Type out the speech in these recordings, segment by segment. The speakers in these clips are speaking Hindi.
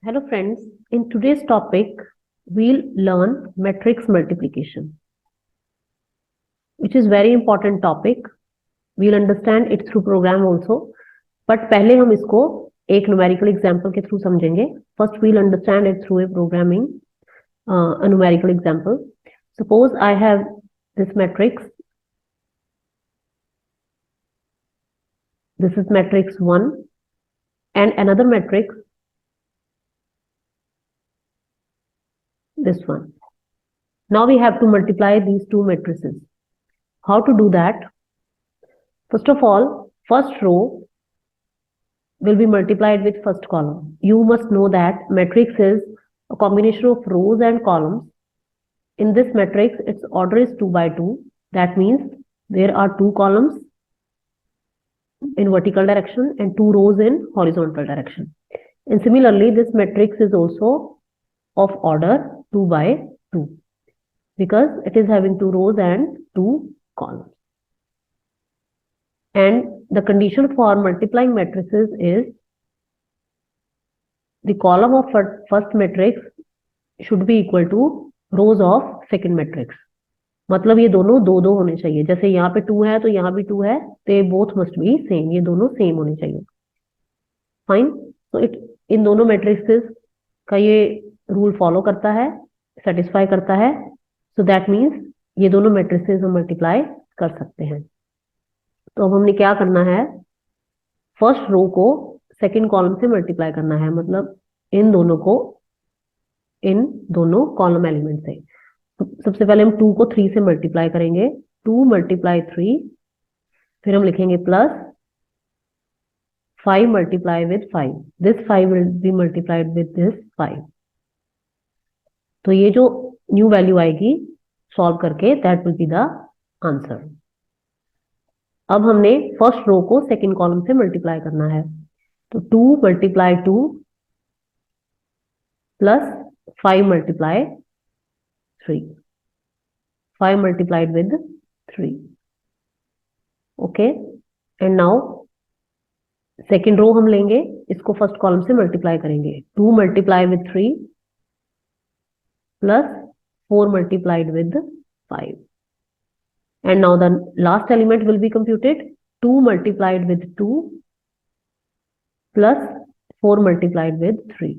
Hello friends, in today's topic we'll learn matrix multiplication, which is very important topic. We'll understand it through program also, but पहले हम इसको एक numerical example के through समझेंगे. First we'll understand it through a programming, a numerical example. Suppose I have this matrix. This is matrix 1 and another matrix, this one. Now we have to multiply these two matrices. How to do that? First of all, first row will be multiplied with first column. You must know that matrix is a combination of rows and columns. In this matrix, its order is 2 by 2. That means there are 2 columns in vertical direction and 2 rows in horizontal direction. And similarly, this matrix is also of order 2 by 2 because it is having 2 rows and 2 columns. And the condition for multiplying matrices is the column of first matrix should be equal to rows of second matrix. मतलब ये दोनों दो दो होने चाहिए. जैसे यहाँ पे 2 है तो यहाँ भी 2 है, they both must be same. ये दोनों सेम होने चाहिए. फाइन. तो इन दोनों मैट्रिक्सेस का ये रूल फॉलो करता है, सेटिस्फाई करता है. सो दैट मीन्स ये दोनों मैट्रिसेस हम मल्टीप्लाई कर सकते हैं. तो अब हमने क्या करना है, फर्स्ट रो को सेकंड कॉलम से मल्टीप्लाई करना है, मतलब इन दोनों को इन दोनों कॉलम एलिमेंट से. सबसे पहले हम 2 को 3 से मल्टीप्लाई करेंगे. 2 मल्टीप्लाई 3, फिर हम लिखेंगे plus 5 multiply with 5. This 5 will be multiplied with this 5. तो ये जो न्यू वैल्यू आएगी सॉल्व करके, that will be the answer. अब हमने फर्स्ट रो को सेकंड कॉलम से मल्टीप्लाई करना है. तो 2 multiply 2 plus 5 multiply 3. 5 multiplied with 3. Okay. And now second row हम लेंगे, इसको फर्स्ट कॉलम से मल्टीप्लाई करेंगे. 2 multiply with 3 plus 4 multiplied with 5. And now the last element will be computed. 2 multiplied with 2 plus 4 multiplied with 3.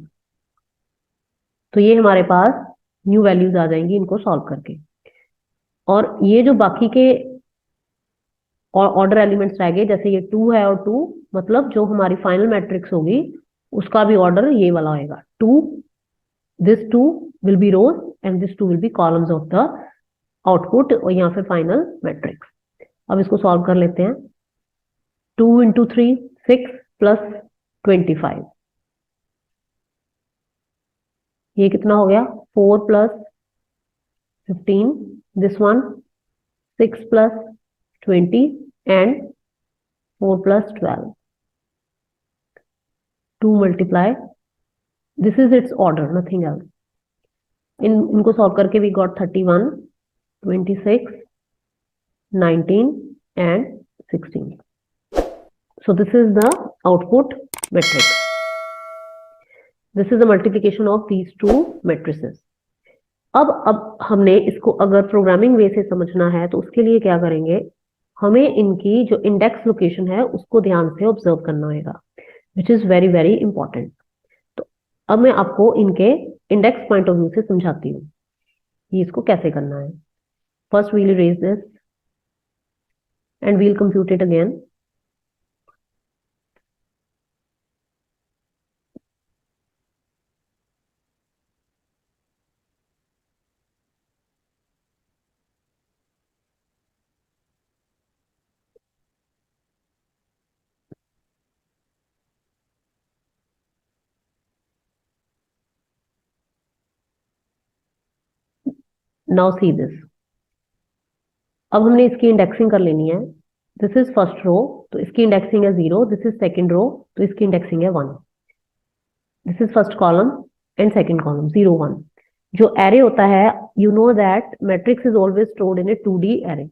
तो ये हमारे पास न्यू वैल्यूज आ जाएंगी इनको सॉल्व करके. और ये जो बाकी के ऑर्डर एलिमेंट्स रह गए, जैसे ये 2 है और 2, मतलब जो हमारी फाइनल मैट्रिक्स होगी उसका भी ऑर्डर ये वाला होएगा. 2, this 2 will be rows and this 2 will be columns of the output और यहाँ पे फाइनल मैट्रिक्स. अब इसको सॉल्व कर लेते हैं. 2 into 3 6 plus 25. ये कितना हो गया? 4 plus 15. This one 6 plus 20 and 4 plus 12. 2 multiply. This is its order, nothing else. इनको सॉल्व करके we got 31, 26, 19 and 16. So this is the output matrix. This is the multiplication of these two matrices. अब हमने इसको अगर प्रोग्रामिंग वे से समझना है तो उसके लिए क्या करेंगे, हमें इनकी जो इंडेक्स लोकेशन है उसको ध्यान से ऑब्जर्व करना होगा, which is very very important. तो अब मैं आपको इनके इंडेक्स पॉइंट ऑफ व्यू से समझाती हूँ कि इसको कैसे करना है. First we'll erase this and we'll compute it again. Now see this. अब हमने इसकी इंडेक्सिंग कर लेनी है. दिस इज फर्स्ट रो तो इसकी इंडेक्सिंग है 0. दिस इज सेकंड रो तो इसकी इंडेक्सिंग है 1. This is first column and second column 0 1. जो एरे होता है, you know that matrix is always stored in a 2D array.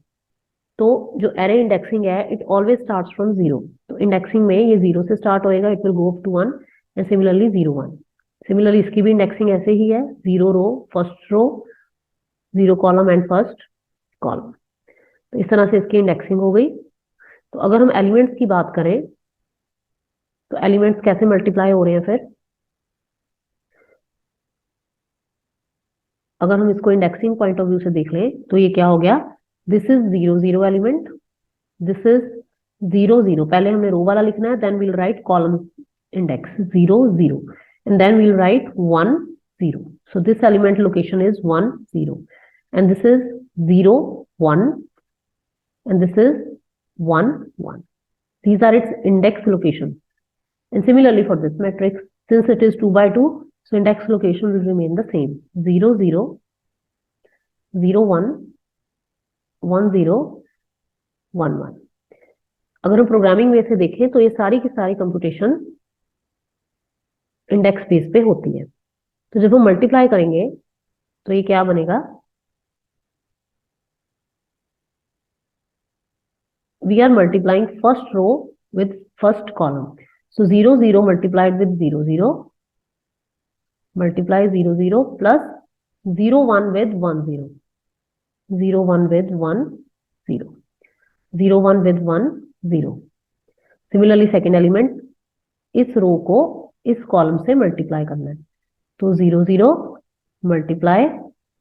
तो जो एरे इंडेक्सिंग है इट ऑलवेज स्टार्ट्स फ्रॉम 0. तो इंडेक्सिंग में ये 0 से स्टार्ट होएगा, it will go up to 1 and similarly 0 1. Similarly इसकी भी इंडेक्सिंग ऐसे ही है, 0 row first row, 0 column and first column. तो इस तरह से इसकी इंडेक्सिंग हो गई। तो अगर हम एलिमेंट्स की बात करें तो एलिमेंट्स कैसे मल्टीप्लाई हो रहे हैं फिर, अगर हम इसको इंडेक्सिंग पॉइंट ऑफ व्यू से देख लें तो ये क्या हो गया, this is 0 0 element, this is 0 0, पहले हमने रो वाला लिखना है, then we'll write column index 0 0 and then we'll write 1 0. So this element location is 1 0 and this is 0 1 and this is 1 1. These are its index locations. And similarly for this matrix, since it is 2 by 2, so index location will remain the same, 0 0 0 1 1 0 1 1. अगर हम प्रोग्रामिंग वे से देखें तो ये सारी की सारी कंप्यूटेशन इंडेक्स बेस पे होती है। तो जब हम मल्टीप्लाई करेंगे तो ये क्या बनेगा, we are multiplying first row with first column, so 0 0 multiplied with 0 0 multiply 0 0 plus 0 1 with 1 0 0 1 with 1 0 0 1 with 1 0। Similarly second element, इस रो को इस कॉलम से मल्टीप्लाई करना है, तो 0 0 multiply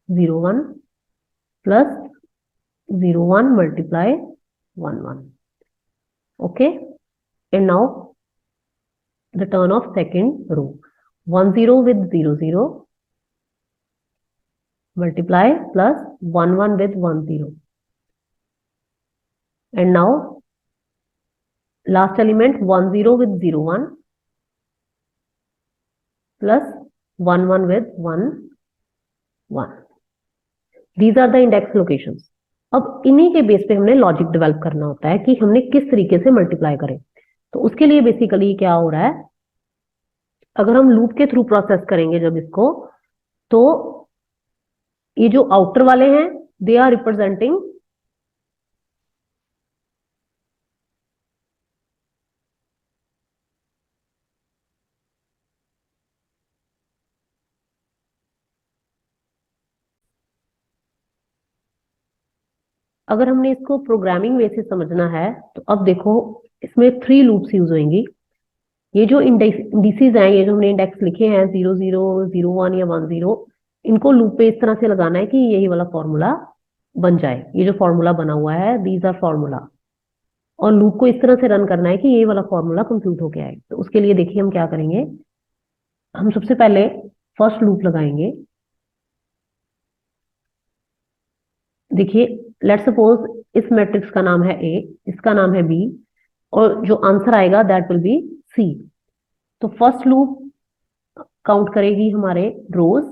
0 1 plus 0 1 multiply 1 1। Okay, and now the turn of second row, 1 0 with 0 0 multiply plus 1 1 with 1 0। And now last element 1 0 with 0 1 plus 1 1 with 1 1. These are the index locations. अब इन्हीं के बेस पे हमने लॉजिक डेवलप करना होता है कि हमने किस तरीके से मल्टीप्लाई करें। तो उसके लिए बेसिकली क्या हो रहा है, अगर हम लूप के थ्रू प्रोसेस करेंगे जब इसको, तो ये जो आउटर वाले हैं दे आर रिप्रेजेंटिंग अगर हमने इसको प्रोग्रामिंग वे से समझना है तो अब देखो इसमें 3 लूप्स यूज होंगी। ये जो इंडिसेस हैं, ये जो हमने इंडेक्स लिखे हैं 0 0 0 1 या 1 0, इनको लूप पे इस तरह से लगाना है कि यही वाला फॉर्मूला बन जाए। ये जो फॉर्मूला बना हुआ है दीज आर फॉर्मूला, और लूप को इस तरह से रन करना है कि यही वाला फॉर्मूला कंप्यूट होके आए। तो उसके लिए देखिए हम क्या करेंगे, हम सबसे पहले फर्स्ट लूप लगाएंगे। देखिए लेट्स सपोज इस मैट्रिक्स का नाम है ए, इसका नाम है बी, और जो आंसर आएगा दैट विल बी सी। तो फर्स्ट लूप काउंट करेगी हमारे रोज,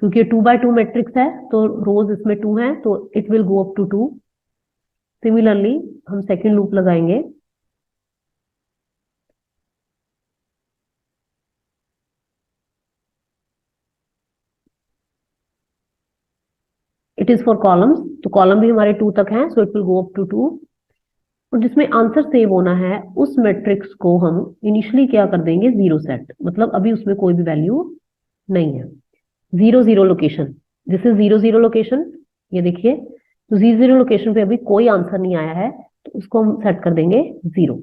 क्योंकि 2 by 2 मैट्रिक्स है तो रोज इसमें 2 है, तो it will go up to 2। Similarly हम सेकेंड लूप लगाएंगे, इट इज फॉर कॉलम्स, तो कॉलम भी हमारे 2 तक हैं, so it will go up to 2। और जिसमें आंसर सेव होना है उस मैट्रिक्स को हम इनिशियली क्या कर देंगे, 0 सेट, मतलब अभी उसमें कोई भी वैल्यू नहीं है। 0 0 लोकेशन, दिस इज 0 0 लोकेशन, ये देखिए, तो 0 0 लोकेशन पे अभी कोई आंसर नहीं आया है, तो उसको हम सेट कर देंगे 0।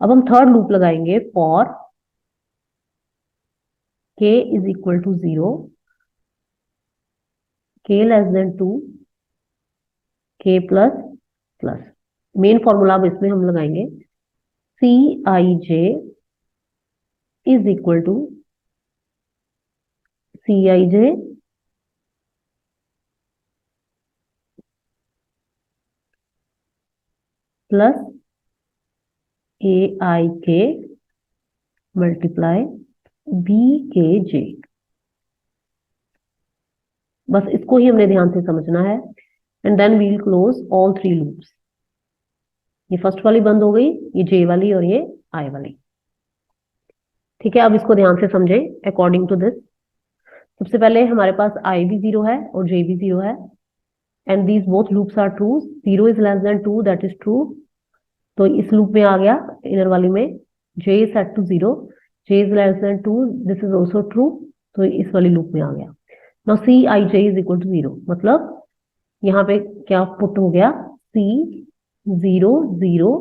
अब हम थर्ड लूप लगाएंगे, for k is equal to 0, k less than 2, k plus plus. Main formula अब इसमें हम लगाएंगे, Cij is equal to Cij plus Aik multiply Bkj। बस इसको ही हमने ध्यान से समझना है, and then we'll close all 3 loops. ये फर्स्ट वाली बंद हो गई, ये जे वाली और ये आई वाली। ठीक है, अब इसको ध्यान से समझे अकॉर्डिंग टू दिस। सबसे पहले हमारे पास आई भी 0 है और जे भी 0 है, and these both loops are true. 0 is less than 2, that is true, तो इस लूप में आ गया इनर वाली में। j is set to 0, j is less than 2, this is also true, तो इस वाली लूप में आ गया। Now C I J is equal to 0, मतलब यहाँ पे क्या पुट हो गया, C 0 0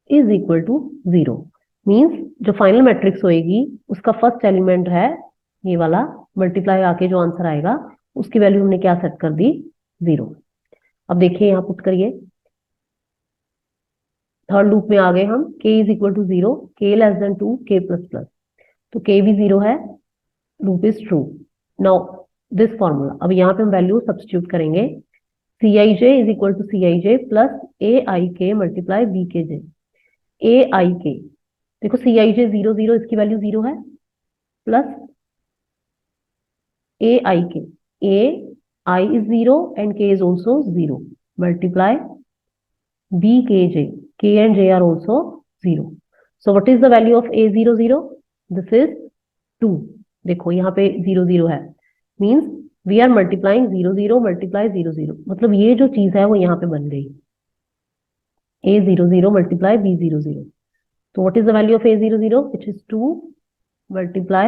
is equal to 0, means जो फाइनल मैट्रिक्स होएगी उसका फर्स्ट एलिमेंट है ये वाला, मल्टीप्लाई आके जो आंसर आएगा उसकी वैल्यू हमने क्या सेट कर दी, 0। अब देखिए यहाँ पुट करिए, थर्ड लूप में आ गए हम, k is equal to 0, k less than 2, k plus plus, तो k भी 0 है, loop is true. Now this formula, अब यहाँ पे हम वैल्यू सब्स्टिट्यूट करेंगे, C I J is equal to C I J plus A I K multiply B K J. A I के, देखो सी आई जे 0 0, इसकी वैल्यू 0 है, plus A I K, A I is 0 and K is also 0, multiply B K J, K and J are also 0। So what is the value of A 0 0, this is 2। देखो यहाँ पे 0 0 है, means we are multiplying 0 0 multiply 0 0, मतलब ये जो चीज है वो यहाँ पे बन गई, a 0 0 मल्टीप्लाई b 0 0। तो what is the value of a 0 0, which is 2 multiply,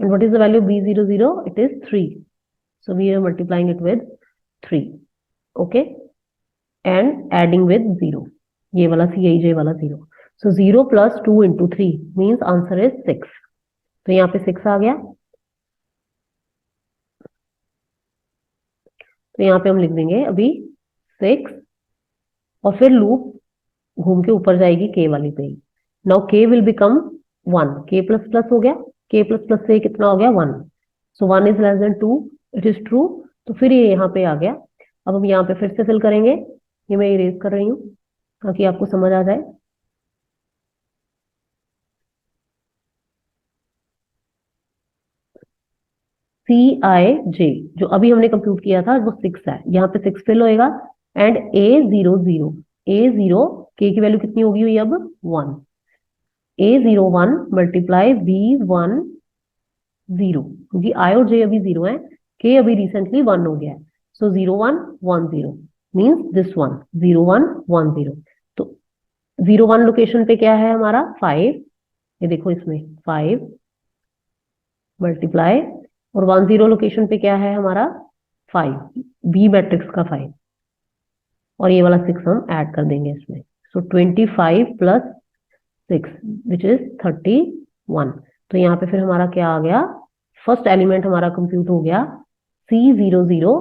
and what is the value of b 0 0, it is 3, so we are multiplying it with 3, okay, and adding with 0, ये वाला cij वाला 0, so 0 plus 2 into 3 means answer is 6, तो यहाँ पे 6 आ गया, तो यहाँ पे हम लिख देंगे अभी 6, और फिर लूप घूम के ऊपर जाएगी k वाली पे ही। Now k will become 1, k plus plus हो गया, k प्लस प्लस से कितना हो गया 1, सो 1 is less than 2, it is true, तो फिर ये यहाँ पे आ गया। अब हम यहाँ पे फिर से फिल करेंगे, ये मैं इरेज कर रही हूँ ताकि आपको समझ आ जाए। सी आई जे जो अभी हमने कंप्यूट किया था वो 6 है, यहाँ पे 6 फिल होएगा, एंड ए 0 0, ए 0, के की वैल्यू कितनी होगी हुई अब 1, ए 0 1 मल्टीप्लाई बी 1 0, क्योंकि आई और जे अभी 0 है, के अभी रिसेंटली 1 हो गया है, सो 0 1 1 0 मीन्स दिस वन 0 1 1 0। तो 0 1 लोकेशन पे क्या है हमारा 5, ये देखो इसमें 5 मल्टीप्लाई, और 1 0 लोकेशन पे क्या है हमारा 5, बी मैट्रिक्स का 5, और ये वाला 6 हम ऐड कर देंगे इसमें, सो 25 प्लस 6 विच इज 31। तो यहाँ पे फिर हमारा क्या आ गया, फर्स्ट एलिमेंट हमारा कंप्यूट हो गया C 0 0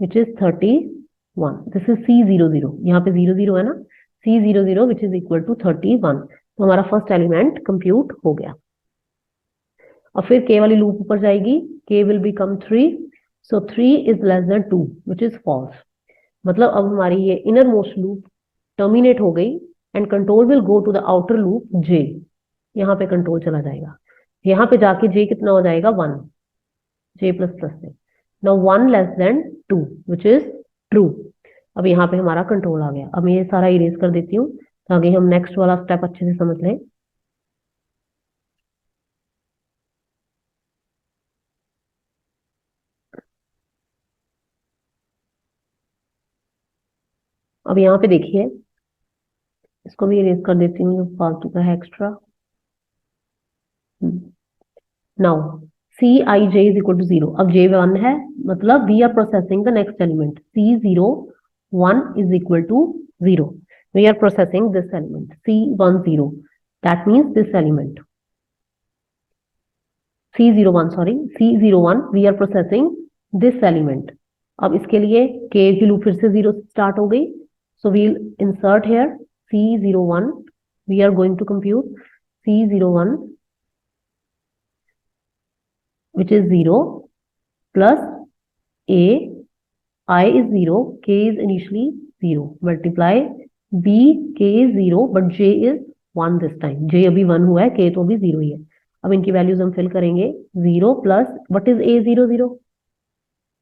which is 31, this is C 0 0, यहाँ पे 0 0 है ना, C 0 0 which is equal to 31, तो हमारा फर्स्ट एलिमेंट कंप्यूट हो गया। और फिर k वाली लूप ऊपर जाएगी, k will become 3, so 3 is less than 2 which is false, मतलब अब हमारी ये इनर मोस्ट लूप टर्मिनेट हो गई, and control will go to the outer loop j, यहाँ पे कंट्रोल चला जाएगा, यहाँ पे जाके j कितना हो जाएगा 1, j प्लस प्लस से, now 1 less than 2 which is true. अब यहाँ पे हमारा कंट्रोल आ गया। अब मैं ये सारा इरेज कर देती हूँ ताकि हम नेक्स्ट वाला स्टेप अच्छे से समझ लें। अब यहाँ पे देखिए, इसको भी इरेज कर देती हूँ जो फालतू का है extra. Now C I J is equal to 0, अब जे 1 है, मतलब we are processing the next element, C 0 1 is equal to 0, we are processing this element C 1 0, that means this element C 0 1, sorry C 0 1, we are processing this element. अब इसके लिए के की लूप फिर से 0 स्टार्ट हो गई, so we'll insert here C01, we are going to compute C01 which is 0 plus A, I is 0, K is initially 0, multiply B, K is 0 but J is 1 this time, J अभी 1 हुआ है, K तो अभी 0 ही है। अब इनकी वैल्यूज हम फिल करेंगे, 0 plus what is A 0 0,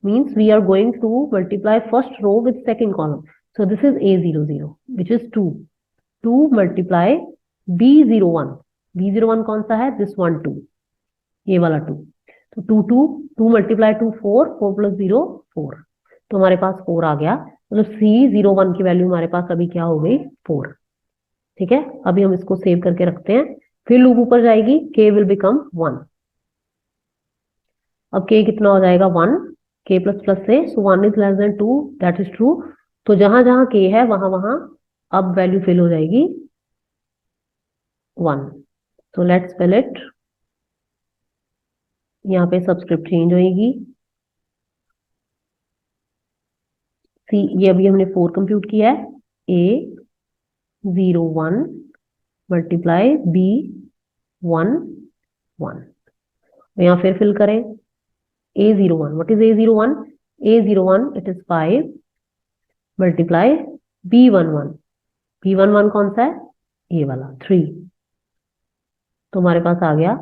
means we are going to multiply first row with second column, so this is A 0 0 which is 2, 2 multiply B 0 1, B 0 1 कौन सा है, this one 2, ये वाला 2, तो 2 2 2 multiply 2 4, 4 plus 0 4, तो हमारे पास 4 आ गया, मतलब C 0 1 की वैल्यू हमारे पास अभी क्या हो गई 4। ठीक है, अभी हम इसको सेव करके रखते हैं, फिर लूप ऊपर जाएगी, k विल बिकम 1। अब k कितना हो जाएगा 1, k प्लस प्लस से, सो 1 is less than 2, that is true. तो जहां जहां k है वहां वहां अब वैल्यू फिल हो जाएगी 1। So let's spell it. यहाँ पे सबस्क्रिप्ट चेंज होगी, सी, ये अभी हमने 4 कंप्यूट किया है, A01 मल्टीप्लाई B11। यहाँ फिर फिल करें A01, what is A01? A01 it is 5 multiply B11। B11 कौन सा है? ये वाला 3। तो हमारे पास आ गया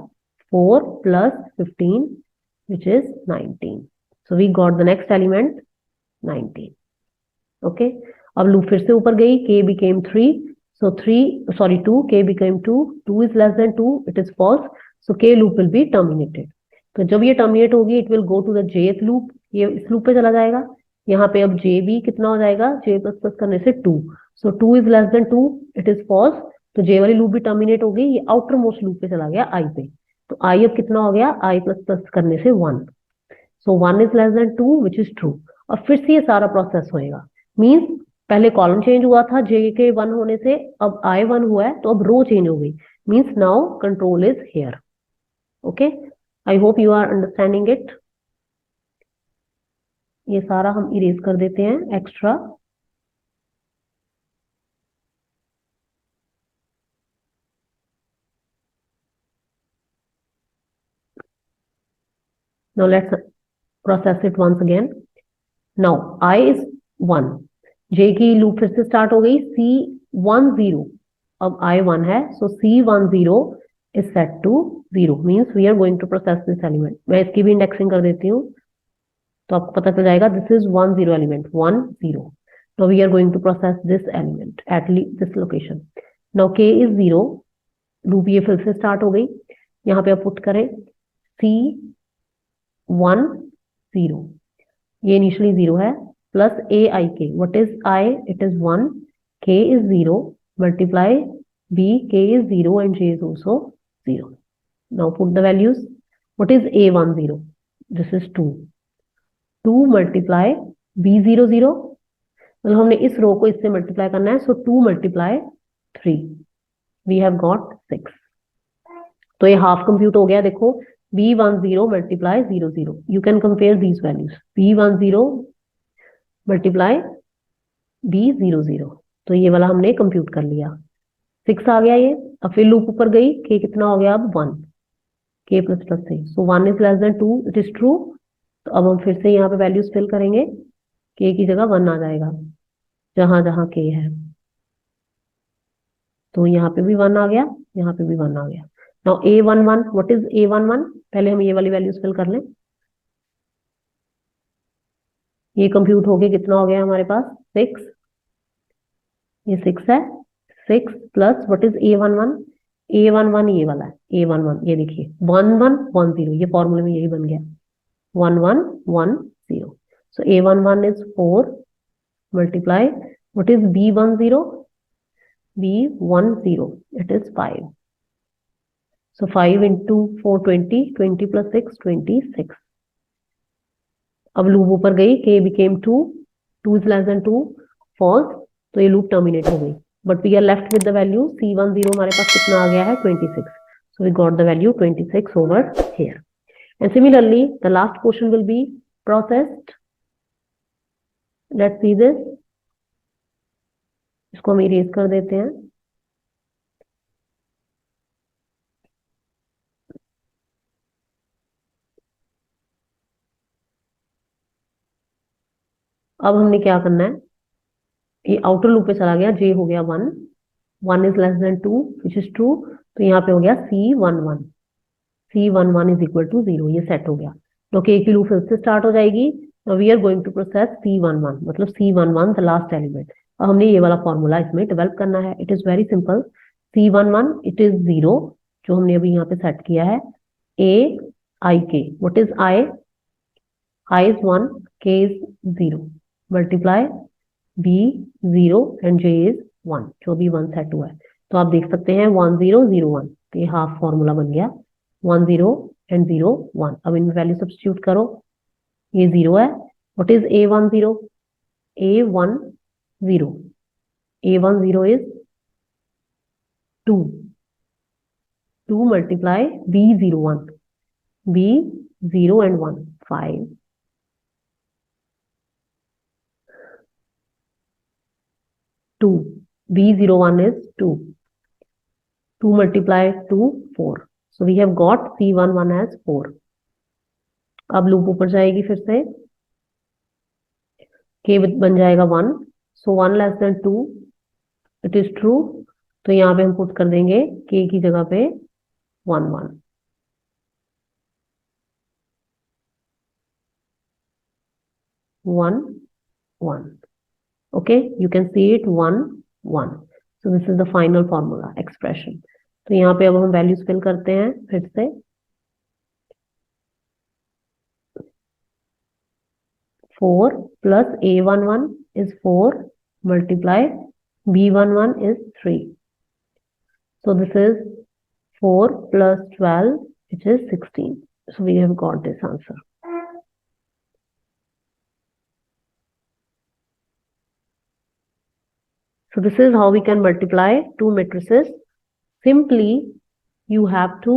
4 plus 15 which is 19। So we got the next element 19। Okay, अब लूप फिर से ऊपर गई, k became 3, so 2, k became 2, 2 is less than 2, it is false, so k loop will be terminated। तो जब ये टर्मिनेट होगी it will go to the jth loop, ये इस लूप पे चला जाएगा। यहाँ पे अब j भी कितना हो जाएगा, j प्लस प्लस करने से 2, so 2 is less than 2, it is false, तो j वाली लूप भी टर्मिनेट हो गई, ये आउटर मोस्ट लूप पे चला गया i पे। तो i अब कितना हो गया, i प्लस प्लस करने से 1, so 1 is less than 2 which is true। अब फिर से ये सारा प्रोसेस होएगा, मीन्स पहले कॉलम चेंज हुआ था j के 1 होने से, अब i 1 हुआ है तो अब रो चेंज हो गई, means now control is here. Okay, I hope you are understanding it. ये सारा हम इरेज कर देते हैं extra. Now let's process it once again. Now I is 1, j की लूप फिर से स्टार्ट हो गई, C10, अब I 1 है, so C10 is set to 0, means we are going to process this element। मैं इसकी भी इंडेक्सिंग कर देती हूँ तो आपको पता चल जाएगा, this is 10 element, 1 0। Now we are going to process this element at this location। Now k is 0, loop ये फिर से स्टार्ट हो गई, यहाँ पे आप पुट करें C10, ये इनिशियली 0 है, plus aik, what is i, it is 1, k is 0 multiply b, k is 0 and j is also 0। now put the values, what is a10, this is 2, 2 multiply b00, मतलब हमने इस रो को इससे मल्टीप्लाई करना है, सो 2 मल्टीप्लाई 3, वी हैव गॉट 6। तो ये हाफ कंप्यूट हो गया, देखो b10 multiply 00, you can compare these values, b10 multiply b00, तो ये वाला हमने कंप्यूट कर लिया, 6 आ गया ये। अब फिर लूप ऊपर गई, k कितना हो गया अब 1, k प्लस प्लस से, सो 1 is less than 2, it is true. तो अब हम फिर से यहाँ पे वैल्यूज फिल करेंगे, k की जगह 1 आ जाएगा जहां जहां k है, तो यहाँ पे भी 1 आ गया, यहाँ पे भी 1 आ गया। Now a11, what is a11, पहले हम ये वाली वैल्यूज फिल कर लें। ये कंप्यूट हो गया, कितना हो गया हमारे पास 6, ये 6 है, 6 plus what is a11, a11 ये वाला है, a11 ये देखिए 1110, ये फॉर्मूले में यही बन गया 1110। सो a11 is 4 multiply what is b10, b10 it is 5, so 5 into 4 20, 20 plus 6 26। अब लूप ऊपर गई, k became 2, 2 is less than 2, false, तो ये लूप टर्मिनेट हो गई, but we are left with the value C10, हमारे पास कितना आ गया है 26, so we got the value 26 over here। And similarly the last portion will be processed। let's see this, इसको हम इरेज कर देते हैं। अब हमने क्या करना है, ये आउटर लूप पे चला गया, j हो गया 1, 1 is less than 2 which is true, तो यहाँ पे हो गया C11, C11 is equal to 0, ये सेट हो गया। तो k की लूप फिर से स्टार्ट हो जाएगी, we are going to process C11, मतलब C11 द लास्ट एलिमेंट। अब हमने ये वाला फॉर्मूला इसमें डेवलप करना है, it is very simple, C11 it is 0, जो हमने अभी यहाँ पे सेट किया है, aik, what is i is 1, k is 0 multiply b0 and j is 1, जो भी 1 सेट हुआ है। तो आप देख सकते हैं 1001, तो ये हाफ फॉर्मूला बन गया 1 0 एंड 0 1। अब इनमें वैल्यू सब्स्टिट्यूट करो, ये 0 है। What is A10? A10 A10 is 2 multiply B01, B0 and 1 5, 2 B01 is 2 multiply 2 4, so we have got C11 as 4। अब लूप ऊपर जाएगी, फिर से k बन जाएगा 1, so 1 less than 2 it is true, तो यहाँ पे हम पुट कर देंगे k की जगह पे 1 1 1 1। okay, you can see it 1 1, so this is the final formula expression। तो यहाँ पे अब हम वैल्यूज फिल करते हैं फिर से। 4 plus A11 is 4 multiply B11 is 3, so this is 4 plus 12 which is 16, so we have got this answer। So this is how we can multiply two matrices। Simply you have to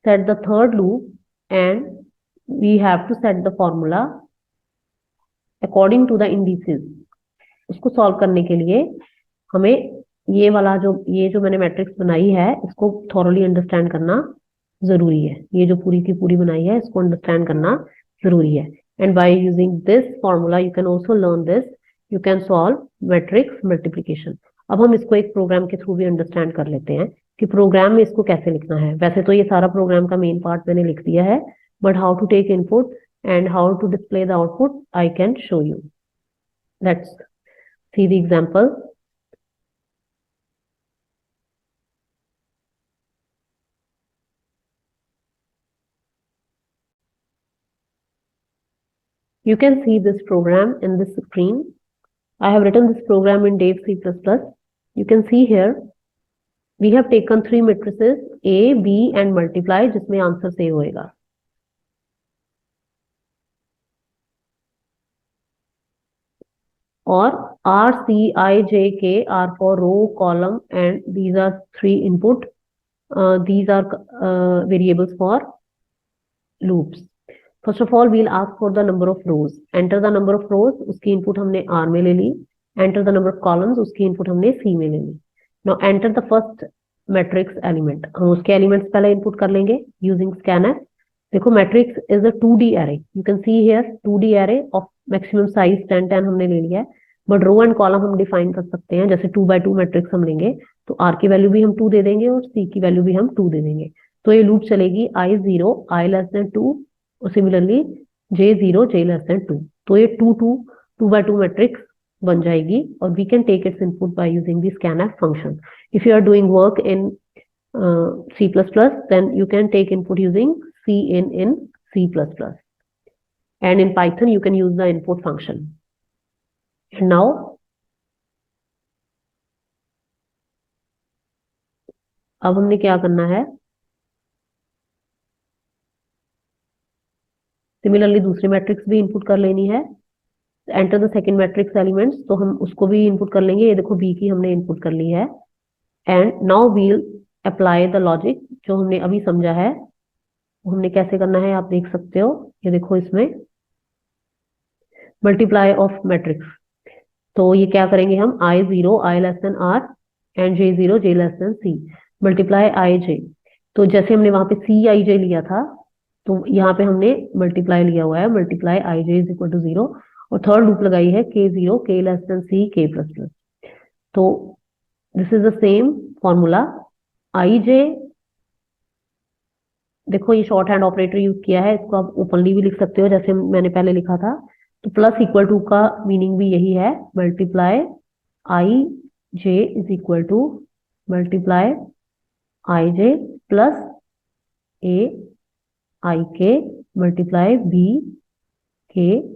set the third loop and we have to set the formula according to the indices। उसको सॉल्व करने के लिए हमें ये वाला ये जो मैंने मैट्रिक्स बनाई है इसको थॉरली अंडरस्टैंड करना जरूरी है। ये जो पूरी की पूरी बनाई है इसको अंडरस्टैंड करना जरूरी है। And by using this formula you can also learn this, you can solve matrix multiplication. अब हम इसको एक प्रोग्राम के थ्रू भी अंडरस्टैंड कर लेते हैं कि प्रोग्राम में इसको कैसे लिखना है। वैसे तो ये सारा प्रोग्राम का मेन पार्ट मैंने लिख दिया है, but how to take input and how to display the output I can show you। Let's see the example। You can see this program in this screen। I have written this program in Dave C++। You can see here we have taken three matrices A, B and multiply, जिसमें आंसर सेव होएगा। और R, C, I, J, K are for row, column and these are three input। These are variables for loops। First of all we'll ask for the number of rows। Enter the number of rows, उसकी input हमने R में ले ली। Enter the number of columns, उसकी input हमने C में ले ली। Now enter the first matrix element। हम उसके elements पहले input कर लेंगे using scanf। देखो matrix is a 2D array। You can see here 2D array of maximum size 10 10 हमने ले लिया है, बट रो एंड कॉलम हम डिफाइन कर सकते हैं। जैसे 2 by 2 मैट्रिक्स हम लेंगे तो R की वैल्यू भी हम 2 दे देंगे और C की वैल्यू भी हम 2 दे देंगे। तो ये लूप चलेगी I0 I less than 2 और similarly J0 J less than 2। तो ये 2 by 2 मैट्रिक्स बन जाएगी और we can take its input by using the scanf function. If you are doing work in C++, then you can take input using cin in C++, and in Python you can use the input function। And now अब हमने क्या करना है, सिमिलरली दूसरी मैट्रिक्स भी इनपुट कर लेनी है। Enter the second matrix elements, तो हम उसको भी इनपुट कर लेंगे। ये देखो B की हमने इनपुट कर ली है। And now we'll apply the logic, जो हमने अभी समझा है वो हमने कैसे करना है आप देख सकते हो। ये देखो इसमें मल्टीप्लाई ऑफ मैट्रिक्स, तो ये क्या करेंगे हम I0 I less than R and J0 J less than C multiply IJ। तो जैसे हमने वहां पे CIJ लिया था तो यहाँ पे हमने मल्टीप्लाई लिया हुआ है, multiply IJ is equal to 0 और थर्ड लूप लगाई है K0 K less than C K plus plus। तो this is the same formula. IJ देखो ये शॉर्ट हैंड ऑपरेटर यूज किया है, इसको आप ओपनली भी लिख सकते हो जैसे मैंने पहले लिखा था। तो प्लस इक्वल टू का मीनिंग भी यही है, multiply IJ is equal to multiply IJ plus AIK multiply BKJ,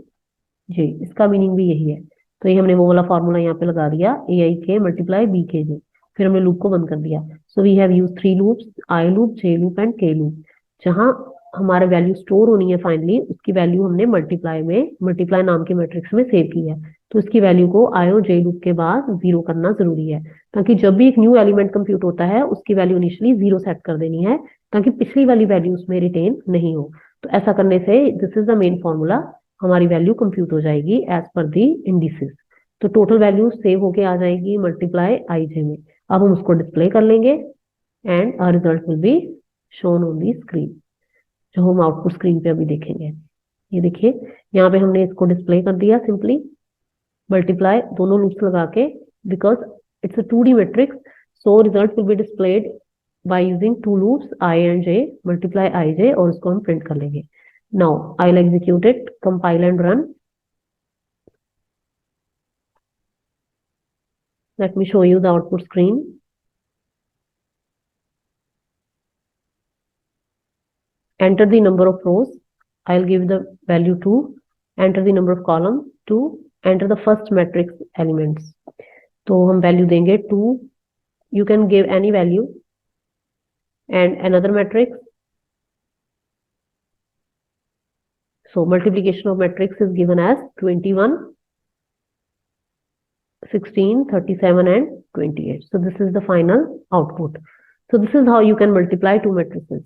इसका मीनिंग भी यही है। तो ये हमने वो वाला फॉर्मूला यहाँ पे लगा दिया, AIK मल्टीप्लाई BKJ। फिर हमने लूप को बंद कर दिया। So we have use 3 loops, I loop, J loop and K loop. जहां हमारा वैल्यू स्टोर होनी है फाइनली, उसकी वैल्यू हमने मल्टीप्लाई नाम के मैट्रिक्स में सेव की है। तो इसकी वैल्यू को आई और जे लूप के बाद 0 करना जरूरी है, ताकि जब भी एक न्यू एलिमेंट कंप्यूट होता है उसकी वैल्यू इनिशियली 0 सेट कर देनी है, ताकि पिछली वाली वैल्यू उसमें रिटेन नहीं हो। तो ऐसा करने से this is the main formula, हमारी वैल्यू कंप्यूट हो जाएगी एज पर दी इंडिसेस। तो टोटल वैल्यू सेव होके आ जाएगी मल्टीप्लाई आई जे में। अब हम उसको डिस्प्ले कर लेंगे and our result will be shown on the screen, जो हम आउटपुट स्क्रीन पे अभी देखेंगे। ये देखिए, यहाँ पे हमने इसको डिस्प्ले कर दिया सिंपली मल्टीप्लाई दोनों लूप्स लगा के, because it's a 2D matrix, so result will be displayed by using 2 loops I and J, multiply I J, और उसको हम प्रिंट कर लेंगे। Now I will execute it, compile and run. Let me show you the output screen. Enter the number of rows. I'll give the value 2. Enter the number of columns 2. Enter the first matrix elements. तो हम वैल्यू देंगे 2. You can give any value. And another matrix. So multiplication of matrix is given as 21, 16, 37 and 28. So this is the final output. So this is how you can multiply two matrices.